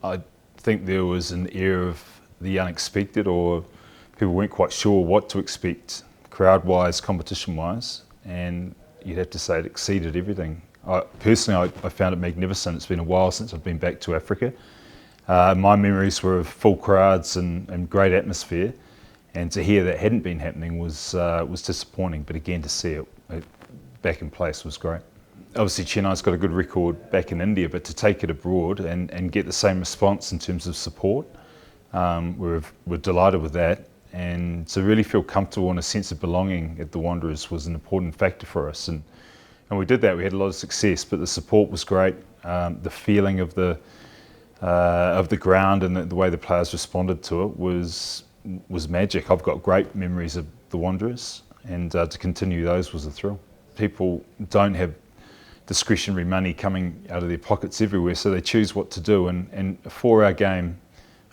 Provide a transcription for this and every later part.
I think there was an air of the unexpected, or people weren't quite sure what to expect crowd-wise, competition-wise, and you'd have to say it exceeded everything. Personally, I found it magnificent. It's been a while since I've been back to Africa. My memories were of full crowds and great atmosphere, and to hear that hadn't been happening was disappointing, but again, to see it back in place was great. Obviously Chennai's got a good record back in India, but to take it abroad and get the same response in terms of support, we're delighted with that. And to really feel comfortable and a sense of belonging at the Wanderers was an important factor for us. And we did that. We had a lot of success, but the support was great. The feeling of the ground and the way the players responded to it was magic. I've got great memories of the Wanderers, and to continue those was a thrill. People don't have discretionary money coming out of their pockets everywhere, so they choose what to do. And a 4-hour game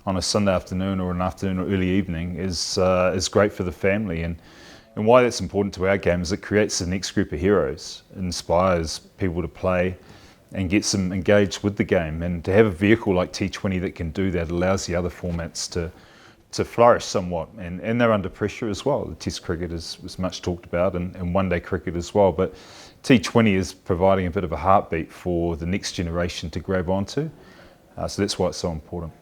on a Sunday afternoon or an afternoon or early evening is great for the family. And why that's important to our game is it creates the next group of heroes, it inspires people to play and gets them engaged with the game. And to have a vehicle like T20 that can do that allows the other formats to flourish somewhat. And they're under pressure as well. The Test cricket was much talked about, and one-day cricket as well. But T20 is providing a bit of a heartbeat for the next generation to grab onto. So that's why it's so important.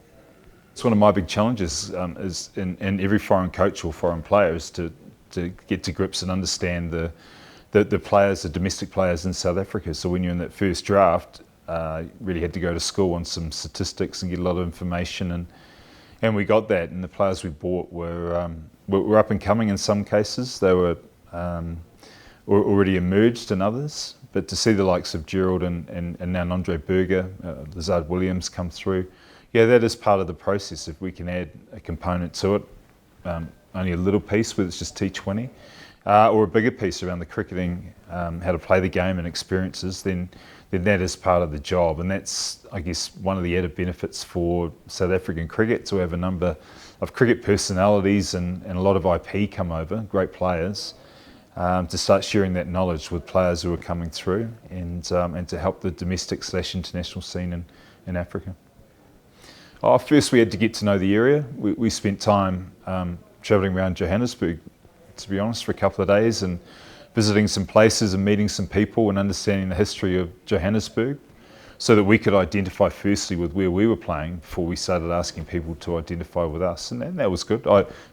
It's one of my big challenges is in every foreign coach or foreign player is to get to grips and understand the players, the domestic players in South Africa. So when you're in that first draft, really had to go to school on some statistics and get a lot of information, and we got that. And the players we bought were up and coming in some cases. They were already emerged in others. But to see the likes of Gerald and now Andre Berger, Lazard Williams come through, yeah, that is part of the process. If we can add a component to it, only a little piece, whether it's just T20, or a bigger piece around the cricketing, how to play the game and experiences, then that is part of the job. And that's, I guess, one of the added benefits for South African cricket, to have a number of cricket personalities and a lot of IP come over, great players, to start sharing that knowledge with players who are coming through, and to help the domestic/international scene in Africa. First we had to get to know the area. We spent time travelling around Johannesburg, to be honest, for a couple of days, and visiting some places and meeting some people and understanding the history of Johannesburg, so that we could identify firstly with where we were playing before we started asking people to identify with us. And that was good.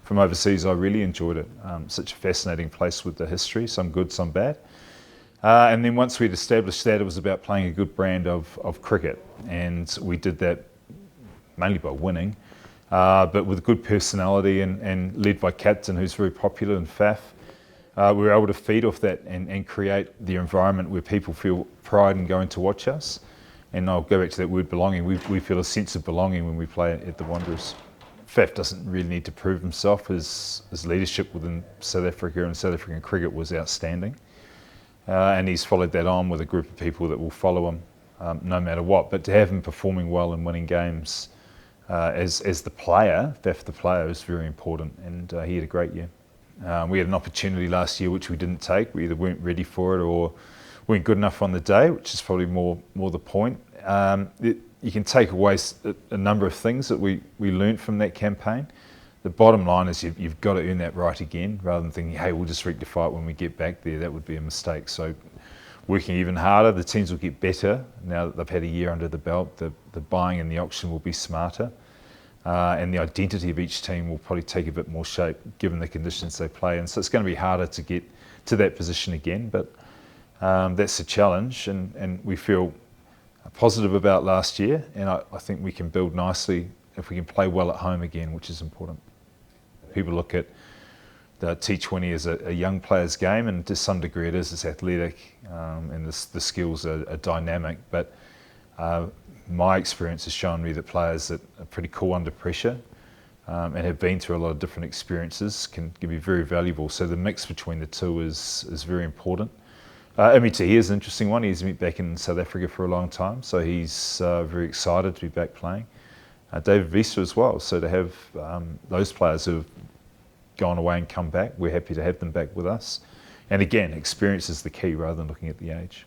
From overseas, I really enjoyed it. Such a fascinating place with the history, some good, some bad. And then once we'd established that, it was about playing a good brand of cricket. And we did that mainly by winning, but with good personality and led by captain, who's very popular, in Faf. We were able to feed off that and create the environment where people feel pride in going to watch us. And I'll go back to that word belonging. We feel a sense of belonging when we play at the Wanderers. Faf doesn't really need to prove himself. His leadership within South Africa and South African cricket was outstanding. And he's followed that on with a group of people that will follow him no matter what. But to have him performing well and winning games as the player, Faf the player, is very important, and he had a great year. We had an opportunity last year which we didn't take. We either weren't ready for it or weren't good enough on the day, which is probably more the point. You can take away a number of things that we learned from that campaign. The bottom line is you've got to earn that right again, rather than thinking, hey, we'll just rectify it when we get back there. That would be a mistake. So working even harder, the teams will get better now that they've had a year under the belt. The buying and the auction will be smarter, and the identity of each team will probably take a bit more shape given the conditions they play in. So it's going to be harder to get to that position again, but that's a challenge, and we feel positive about last year, and I think we can build nicely if we can play well at home again, which is important. People look at the T20 as a young player's game, and to some degree it is. It's athletic, and the skills are dynamic, but my experience has shown me that players that are pretty cool under pressure and have been through a lot of different experiences can be very valuable. So the mix between the two is very important. Tahir is an interesting one. He's been back in South Africa for a long time, so he's very excited to be back playing. David Vista as well. So to have those players who have gone away and come back, we're happy to have them back with us. And again, experience is the key rather than looking at the age.